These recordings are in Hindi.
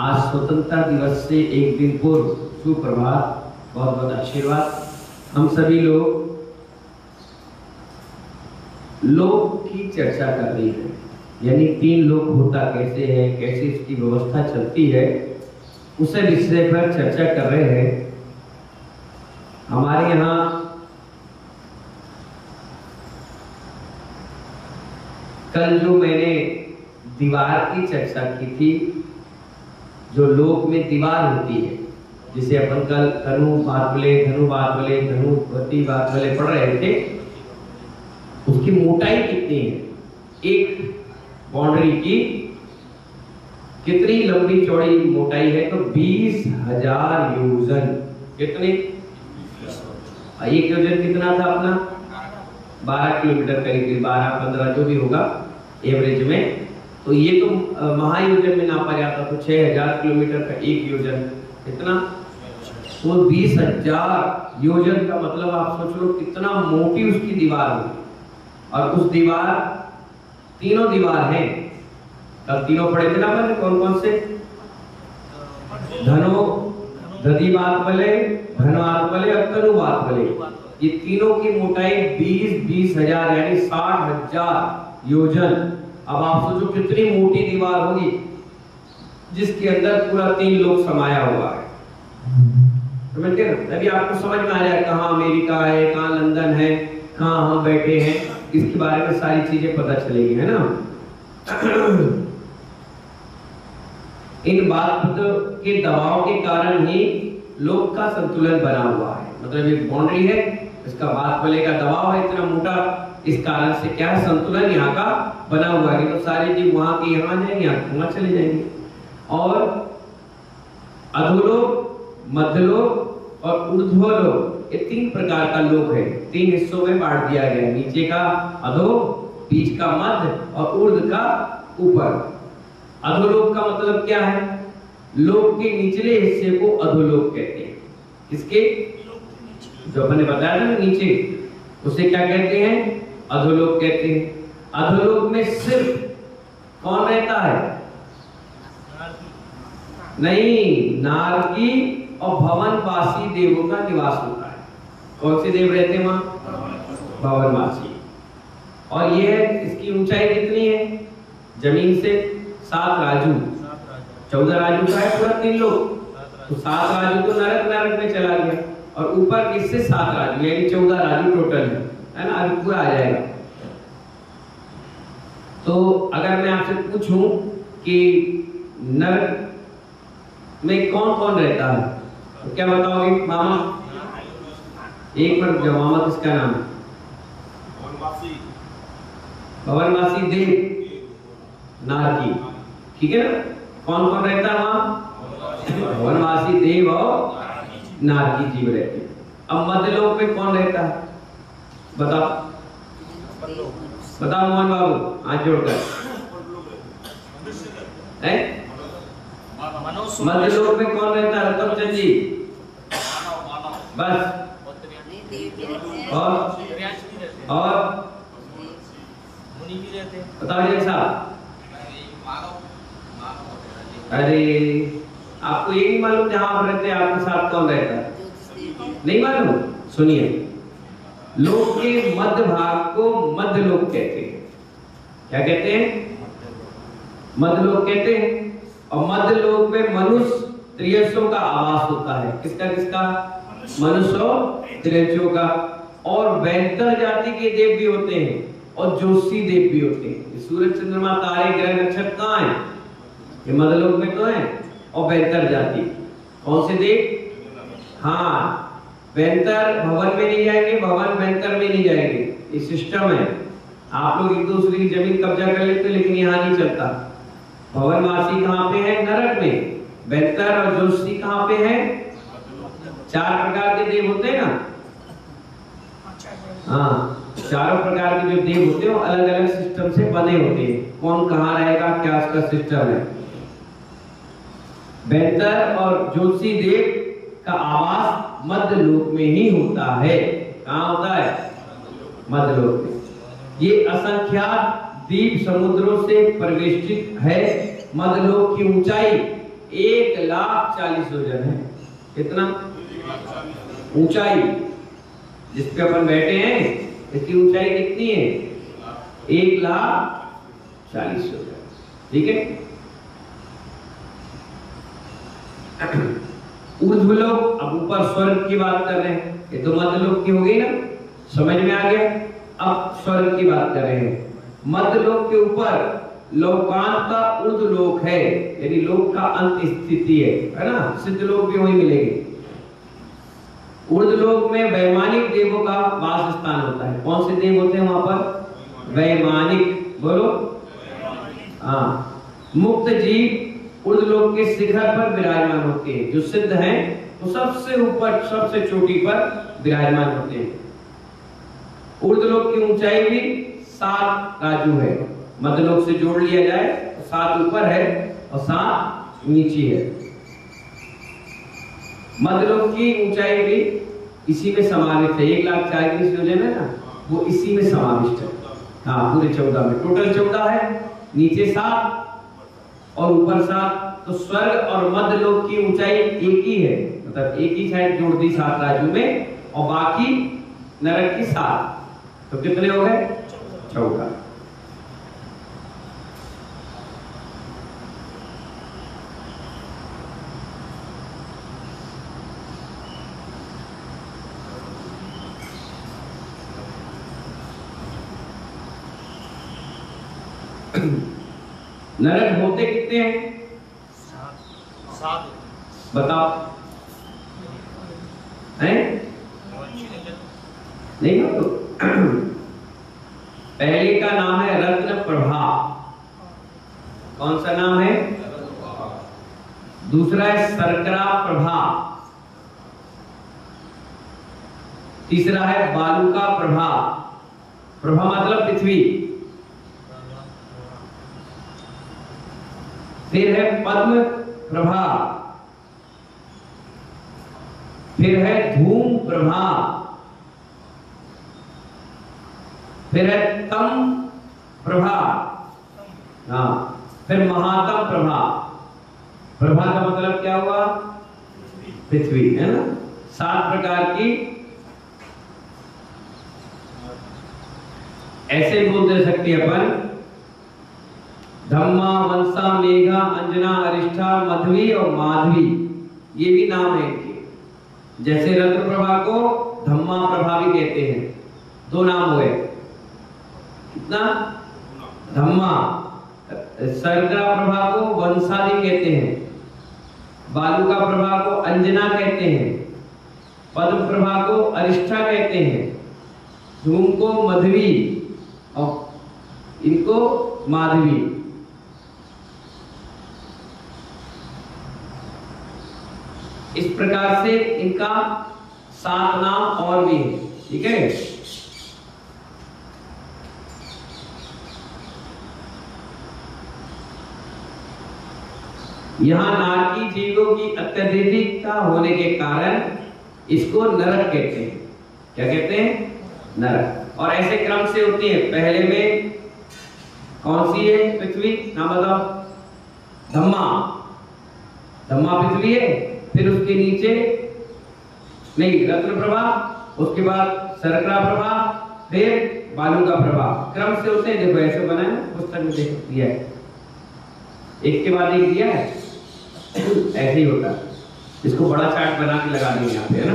आज स्वतंत्रता दिवस से एक दिन पूर्व सुप्रभात, बहुत बहुत आशीर्वाद। हम सभी लोक की चर्चा कर रही है, यानी 3 लोक होता कैसे है, कैसे इसकी व्यवस्था चलती है, उसे विषय पर चर्चा कर रहे हैं। हमारे यहाँ कल जो मैंने दीवार की चर्चा की थी, जो लोक में दीवार होती है, जिसे अपन कल धनु बातबले पढ़ रहे थे, उसकी मोटाई कितनी है, एक बाउंड्री की कितनी लंबी चौड़ी मोटाई है, तो 20,000 योजन। कितने? एक योजन कितना था अपना? 12 किलोमीटर करीब, 12-15 जो भी होगा एवरेज में। तो ये तो महायोजन में नापा जाता, तो 6,000 किलोमीटर का एक योजन कितना? तो 20,000 योजन का मतलब आप सोच लो कितना मोटी उसकी दीवार होगी। और उस दीवार, तीनों दीवार हैं, तब तीनों पढ़े थे ना मैंने, कौन कौन से? धनो दधी बात बले, धनवात बले और तनु बात बले। ये तीनों की मोटाई 20,000 यानी 60,000 योजन। अब आप सोचो कितनी मोटी दीवार होगी जिसके अंदर पूरा 3 लोक समाया हुआ है। समझ गए? तभी आपको समझ में आ जाए कहाँ अमेरिका है, कहाँ लंदन है, कहाँ हम बैठे हैं, इसके बारे में सारी चीजें पता चलेगी, है ना। इन बात के दबाव के कारण ही लोक का संतुलन बना हुआ है। मतलब एक बाउंड्री है, इसका बात बले का दबाव है इतना मोटा, इस कारण से क्या है, संतुलन यहाँ का बना हुआ है। तो सारे जीव वहां के यहाँ जाएंगे, वहां चले जाएंगे। और अधोलोक, मध्यलोक और ऊर्ध्वलोक, ये 3 प्रकार का लोक है। 3 हिस्सों में बांट दिया गया है, नीचे का अधो, बीच का मध्य और ऊर्ध्व का ऊपर। अधोलोक का मतलब क्या है? लोक के निचले हिस्से को अधोलोक कहते हैं। किसके? जो अपने बताया था ना नीचे, उसे क्या कहते हैं? अधोलोक कहते हैं। अधोलोक में सिर्फ कौन रहता है? नहीं, नारकी और भवनवासी देवों का निवास होता है। कौन से देव रहते हैं वहां? भवनवासी। और ये है, इसकी ऊंचाई कितनी है जमीन से? 7 राजू। 14 राजू का है पूरा 3 लोक, तो 7 राजू तो नरक में चला गया, और ऊपर किससे 7 राजू, यानी 14 राजू टोटल है ना। अभी पूरा आ जाएगा। तो अगर मैं आपसे पूछूं कि नरक में कौन कौन रहता है, तो क्या बताओगे मामा? एक मिनट, जो मामा किसका नाम है? भवनवासी देव नारकी, ठीक है ना। कौन कौन रहता है वहां? भवनवासी देव और नारकी जीव रहते हैं। अब मध्यलोक में कौन रहता है? बताओ मोहन बाबू, हाथ जोड़कर। मध्यलोक में कौन रहता है? रतन चंद जी, बस। और बताओ जी साहब। अरे आपको ये नहीं मालूम जहां आप रहते हैं आपके साथ कौन रहता है? नहीं मालूम? सुनिए, लोक के मध्य भाग को मध्यलोक कहते हैं। क्या कहते हैं? मध्यलोक कहते हैं। और मध्यलोक में मनुष्य त्रियंशों का आवास होता है। किसका किसका? मनुष्य और त्रियंशों का। और वैंतर जाति के देव भी होते हैं और ज्योतिषी देव भी होते हैं। सूरज, चंद्रमा, तारे, ग्रह, नक्षत्र कहाँ है? ये मध्यलोक में तो है। और वैंतर जाति, कौन से देव? हाँ, वैंतर भवन में नहीं जाएंगे, भवन वैंतर में नहीं जाएंगे। ये सिस्टम है। आप लोग एक दूसरे की जमीन कब्जा कर लेते हैं, लेकिन यहाँ नहीं चलता। भवनवासी कहाँ पे है? नरक में। वैंतर और ज्योतिषी कहाँ पे है? 4 प्रकार के देव होते हैं ना। हाँ, चारों प्रकार के जो देव होते हैं वो अलग अलग सिस्टम से बने होते हैं। कौन कहाँ रहेगा, क्या उसका सिस्टम है। वैंतर और ज्योतिषी देव का आवास मध्यलोक में ही होता है। कहाँ होता है? मध्यलोक में। ये असंख्यात द्वीप समुद्रों से परिवेष्टित है। मध्यलोक की ऊंचाई 1,40,000 योजन है। कितना ऊंचाई जिस पे अपन बैठे हैं इसकी ऊंचाई कितनी है? 1,40,000 योजन। ठीक है। ऊर्ध्वलोक, अब ऊपर स्वर्ग की बात कर रहे हैं, ये तो मध्यलोक की हो गई ना, समझ में आ गया। अब स्वर्ग की बात कर रहे हैं। मध्यलोक के ऊपर लोकांत का ऊर्ध्वलोक है, यानी लोक का अंत स्थिति है ना। सिद्ध लोक भी वही मिलेगी। ऊर्ध्वलोक में वैमानिक देवों का वास स्थान होता है। कौन से देव होते हैं वहां पर? वैमानिक, बोलो। हाँ, मुक्त जीव ऊर्ध्वलोक के शिखर पर विराजमान होते हैं। जो सिद्ध हैं वो सबसे ऊपर, सबसे चोटी पर विराजमान होते हैं। ऊर्ध्वलोक की ऊंचाई भी 7 राजू है। मध्यलोक से जोड़ लिया जाए तो 7 ऊपर है और 7 नीचे है। मध्यलोक की ऊंचाई भी इसी में समाविष्ट है। 1,40,000 योजन है ना, वो इसी में समाविष्ट है। हाँ, पूरे 14 में, टोटल 14 है। नीचे 7 और ऊपर 7। तो स्वर्ग और मध्यलोक की ऊंचाई एक ही है, मतलब एक ही साइड जोड़ दी 7 राजू में, और बाकी नरक की 7। तो कितने हो गए? 14। नरक होते कितने हैं? 7। बताओ। हैं? नहीं हो तो पहले का नाम है रत्न प्रभा। कौन सा नाम है? दूसरा है शर्करा प्रभा। तीसरा है बालुका प्रभा। प्रभा मतलब पृथ्वी। फिर है पद्म प्रभा। फिर है धूम प्रभा। फिर है तम प्रभा। हाँ, फिर महातम प्रभा। प्रभा का मतलब क्या हुआ? पृथ्वी, है ना। 7 प्रकार की। ऐसे बोल दे सकते अपन, धम्मा, वंसा, मेघा, अंजना, अरिष्ठा, मध्वी और माधवी, ये भी नाम है इनके। जैसे रत्न प्रभा को धम्मा प्रभा भी कहते हैं। 2 नाम हुए। कितना? धम्मा। शर्करा प्रभा को वंसादी कहते हैं। बालुका प्रभा को अंजना कहते हैं। पद्म प्रभा को अरिष्ठा कहते हैं। धूम को मध्वी और इनको माधवी। इस प्रकार से इनका 7 नाम और भी है। ठीक है। यहाँ नारकी जीवों की अत्यधिकता होने के कारण इसको नरक कहते हैं। क्या कहते हैं? नरक। और ऐसे क्रम से होती है। पहले में कौन सी है? पृथ्वी। नाम बताओ। धम्मा। धम्मा पृथ्वी है। फिर उसके नीचे नहीं, रत्न प्रभा, उसके बाद शर्करा प्रभा, फिर बालुका प्रभा। क्रम से होते हैं। देखो ऐसे बना है, पुस्तक में देख दिया है, एक के बाद एक दिया है। ऐसे ही होता है। इसको बड़ा चार्ट बना के लगा देंगे यहाँ पे, है ना।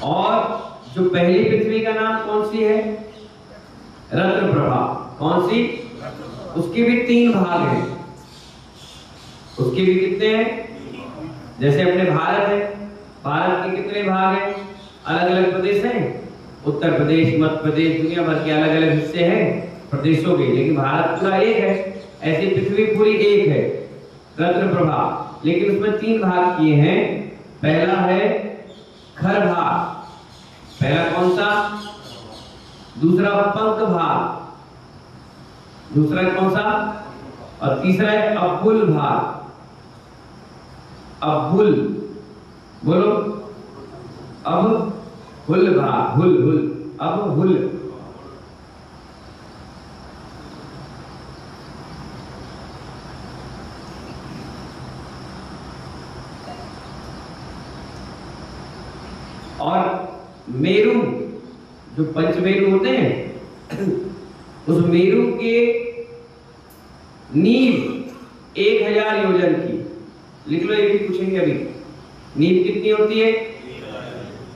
और जो पहली पृथ्वी का नाम कौन सी है? रत्न प्रभा। कौन सी? उसके भी 3 भाग हैं। उसके भी कितने हैं? जैसे अपने भारत है, भारत के कितने भाग हैं? अलग अलग प्रदेश हैं। उत्तर प्रदेश, मध्य प्रदेश, दुनिया भर के अलग अलग हिस्से हैं प्रदेशों के, लेकिन भारत पूरा एक है। ऐसी पृथ्वी पूरी एक है, रत्न प्रभा। लेकिन उसमें 3 भाग किए हैं। पहला है खर भाग। पहला कौन सा? दूसरा पंख भाग। दूसरा कौन सा? और तीसरा है अब्बुल भाग। अब्बुल, बोलो। अब हुल भाग, हुल हुल, अब हुल। और मेरु, जो पंचमेरु होते हैं, उस मेरु के नींव 1000 योजन की। लिख लो, ये भी पूछेंगे अभी। नींव कितनी होती है?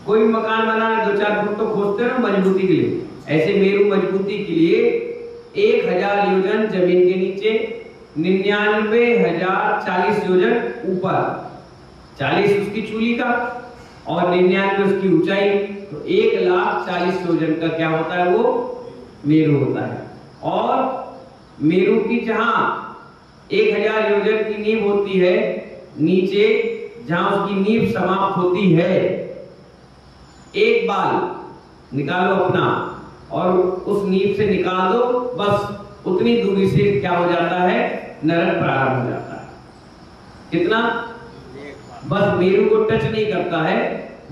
कोई मकान बनाना 2-4 फुट तो खोदते हैं मजबूती के लिए, ऐसे मेरु मजबूती के लिए 1000 योजन जमीन के नीचे, 99,040 योजन ऊपर, 40 उसकी चूली का और 99 उसकी ऊंचाई, तो 1,40,000 योजन का क्या होता है? वो मेरु होता है। और मेरु की जहां 1000 योजन की नींव होती है, नीचे जहां उसकी नींव समाप्त होती है, एक बाल निकालो अपना और उस नींव से निकाल दो, बस उतनी दूरी से क्या हो जाता है? नरक प्रारंभ हो जाता है। कितना? बस मेरु को टच नहीं करता है,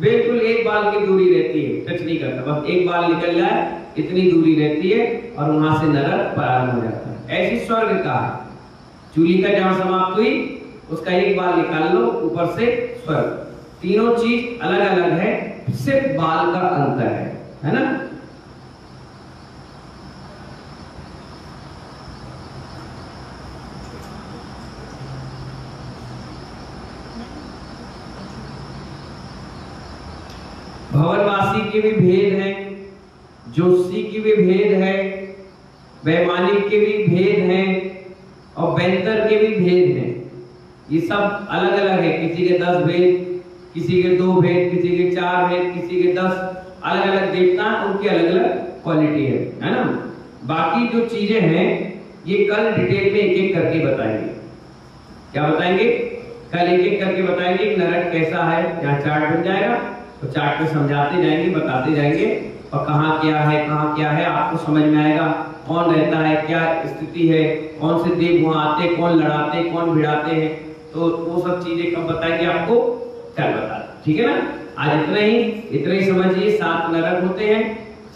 बिल्कुल एक बाल की दूरी रहती है, टच नहीं करता, बस एक बाल निकल जाए इतनी दूरी रहती है और वहां से नरक प्रारंभ हो जाता है। ऐसी स्वर्ग का है, चूली का जहां समाप्त हुई उसका एक बाल निकाल लो, ऊपर से स्वर्ग। तीनों चीज अलग अलग है, सिर्फ बाल का अंतर है ना? भवनवासी के भी भेद हैं, ज्योतिषी के भी भेद है, वैमानिक के भी भेद हैं और बैंतर के भी भेद हैं। ये सब अलग अलग है, किसी के 10 भेद, किसी के 2 भेद, किसी के 4 भेद, किसी के 10, अलग अलग देवता, उनकी अलग अलग क्वालिटी है ना? बाकी जो चीजें हैं ये कल डिटेल में एक एक करके बताएंगे। क्या बताएंगे? कल एक एक करके बताएंगे। नरक कैसा है, यहाँ चार्ट बन जाएगा, तो चार्ट में समझाते जाएंगे, बताते जाएंगे, और कहाँ क्या है आपको समझ में आएगा। कौन रहता है, क्या स्थिति है, कौन से देव वहां आते, कौन लड़ाते, कौन भिड़ाते हैं, तो वो सब चीजें कब बताएंगे आपको? कल बता, ठीक है ना? आज इतना ही समझिए। 7 नरक होते हैं,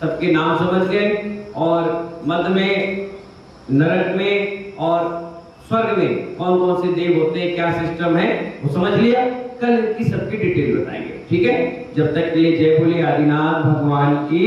सबके नाम समझ गए, और मध्य में, नरक में और स्वर्ग में कौन कौन से देव होते हैं, क्या सिस्टम है, वो समझ लिया। कल इनकी सबकी डिटेल बताएंगे, ठीक है? जब तक के लिए जय बोले आदिनाथ भगवान की।